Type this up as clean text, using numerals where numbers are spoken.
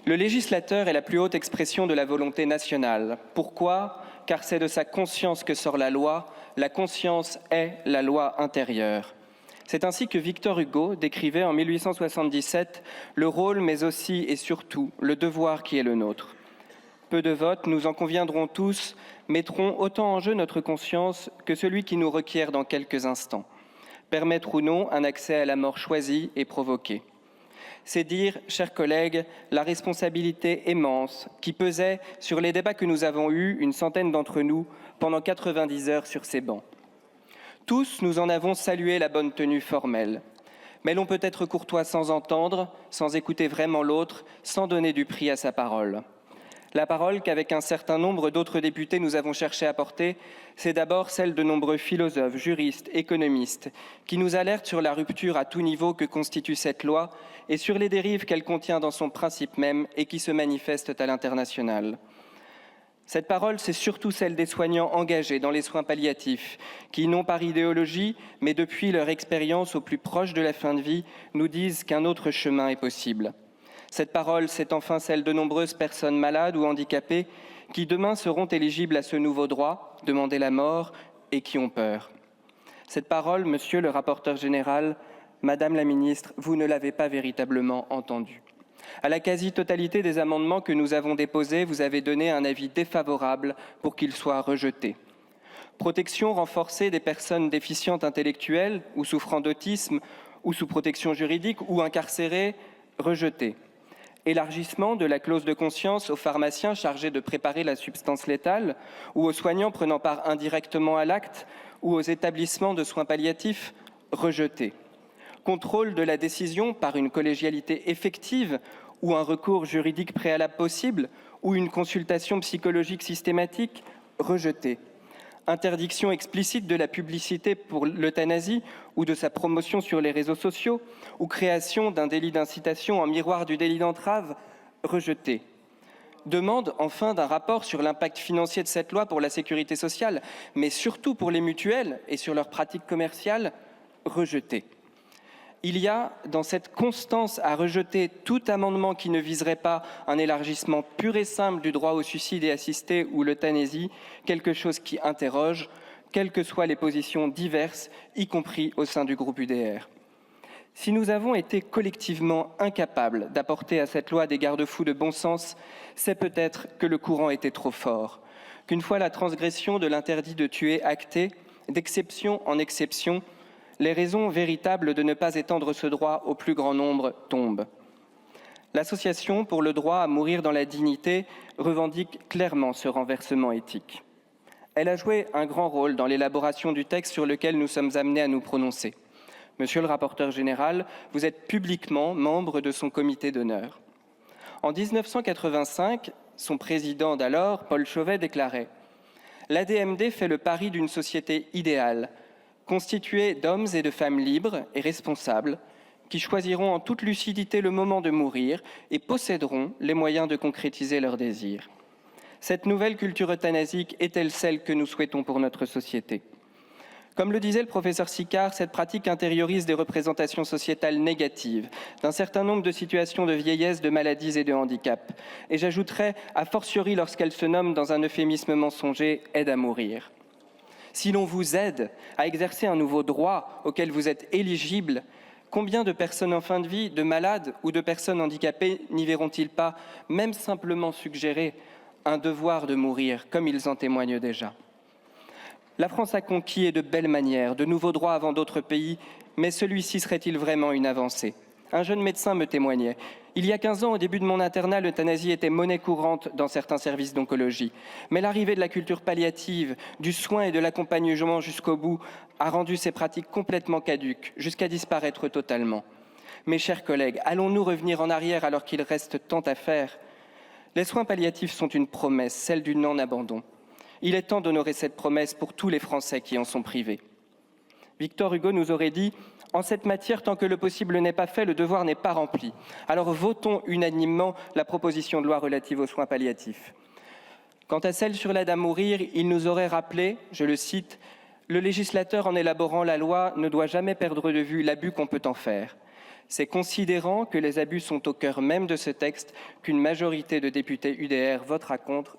Le législateur est la plus haute expression de la volonté nationale. Pourquoi ? Car c'est de sa conscience que sort la loi. La conscience est la loi intérieure. C'est ainsi que Victor Hugo décrivait en 1877 le rôle, mais aussi et surtout le devoir qui est le nôtre. Peu de votes, nous en conviendrons tous, mettront autant en jeu notre conscience que celui qui nous requiert dans quelques instants. Permettre ou non un accès à la mort choisie et provoquée. C'est dire, chers collègues, la responsabilité immense qui pesait sur les débats que nous avons eus, une centaine d'entre nous, pendant 90 heures sur ces bancs. Tous, nous en avons salué la bonne tenue formelle. Mais l'on peut être courtois sans entendre, sans écouter vraiment l'autre, sans donner du prix à sa parole. La parole qu'avec un certain nombre d'autres députés nous avons cherché à porter, c'est d'abord celle de nombreux philosophes, juristes, économistes, qui nous alertent sur la rupture à tout niveau que constitue cette loi et sur les dérives qu'elle contient dans son principe même et qui se manifestent à l'international. Cette parole, c'est surtout celle des soignants engagés dans les soins palliatifs, qui, non par idéologie, mais depuis leur expérience au plus proche de la fin de vie, nous disent qu'un autre chemin est possible. Cette parole, c'est enfin celle de nombreuses personnes malades ou handicapées qui demain seront éligibles à ce nouveau droit, demander la mort, et qui ont peur. Cette parole, monsieur le rapporteur général, madame la ministre, vous ne l'avez pas véritablement entendue. À la quasi-totalité des amendements que nous avons déposés, vous avez donné un avis défavorable pour qu'ils soient rejetés. Protection renforcée des personnes déficientes intellectuelles ou souffrant d'autisme ou sous protection juridique ou incarcérées, rejetée. Élargissement de la clause de conscience aux pharmaciens chargés de préparer la substance létale ou aux soignants prenant part indirectement à l'acte ou aux établissements de soins palliatifs, rejeté. Contrôle de la décision par une collégialité effective ou un recours juridique préalable possible ou une consultation psychologique systématique, rejeté. Interdiction explicite de la publicité pour l'euthanasie ou de sa promotion sur les réseaux sociaux, ou création d'un délit d'incitation en miroir du délit d'entrave, rejeté. Demande enfin d'un rapport sur l'impact financier de cette loi pour la sécurité sociale, mais surtout pour les mutuelles et sur leurs pratiques commerciales, rejeté. Il y a dans cette constance à rejeter tout amendement qui ne viserait pas un élargissement pur et simple du droit au suicide et assisté ou l'euthanasie, quelque chose qui interroge, quelles que soient les positions diverses, y compris au sein du groupe UDR. Si nous avons été collectivement incapables d'apporter à cette loi des garde-fous de bon sens, c'est peut-être que le courant était trop fort, qu'une fois la transgression de l'interdit de tuer actée, d'exception en exception, les raisons véritables de ne pas étendre ce droit au plus grand nombre tombent. L'Association pour le droit à mourir dans la dignité revendique clairement ce renversement éthique. Elle a joué un grand rôle dans l'élaboration du texte sur lequel nous sommes amenés à nous prononcer. Monsieur le rapporteur général, vous êtes publiquement membre de son comité d'honneur. En 1985, son président d'alors, Paul Chauvet, déclarait « L'ADMD fait le pari d'une société idéale, constituée d'hommes et de femmes libres et responsables, qui choisiront en toute lucidité le moment de mourir et posséderont les moyens de concrétiser leurs désirs. Cette nouvelle culture euthanasique est-elle celle que nous souhaitons pour notre société ? Comme le disait le professeur Sicard, cette pratique intériorise des représentations sociétales négatives d'un certain nombre de situations de vieillesse, de maladies et de handicap. Et j'ajouterais, a fortiori lorsqu'elle se nomme dans un euphémisme mensonger, aide à mourir. Si l'on vous aide à exercer un nouveau droit auquel vous êtes éligible, combien de personnes en fin de vie, de malades ou de personnes handicapées n'y verront-ils pas, même simplement suggérer un devoir de mourir, comme ils en témoignent déjà ? La France a conquis et de belles manières, de nouveaux droits avant d'autres pays, mais celui-ci serait-il vraiment une avancée ? Un jeune médecin me témoignait. Il y a 15 ans, au début de mon internat, l'euthanasie était monnaie courante dans certains services d'oncologie. Mais l'arrivée de la culture palliative, du soin et de l'accompagnement jusqu'au bout a rendu ces pratiques complètement caduques, jusqu'à disparaître totalement. Mes chers collègues, allons-nous revenir en arrière alors qu'il reste tant à faire ? Les soins palliatifs sont une promesse, celle du non-abandon. Il est temps d'honorer cette promesse pour tous les Français qui en sont privés. Victor Hugo nous aurait dit « En cette matière, tant que le possible n'est pas fait, le devoir n'est pas rempli. Alors votons unanimement la proposition de loi relative aux soins palliatifs. » Quant à celle sur l'aide à mourir, il nous aurait rappelé, je le cite, « Le législateur, en élaborant la loi, ne doit jamais perdre de vue l'abus qu'on peut en faire. C'est considérant que les abus sont au cœur même de ce texte qu'une majorité de députés UDR votera contre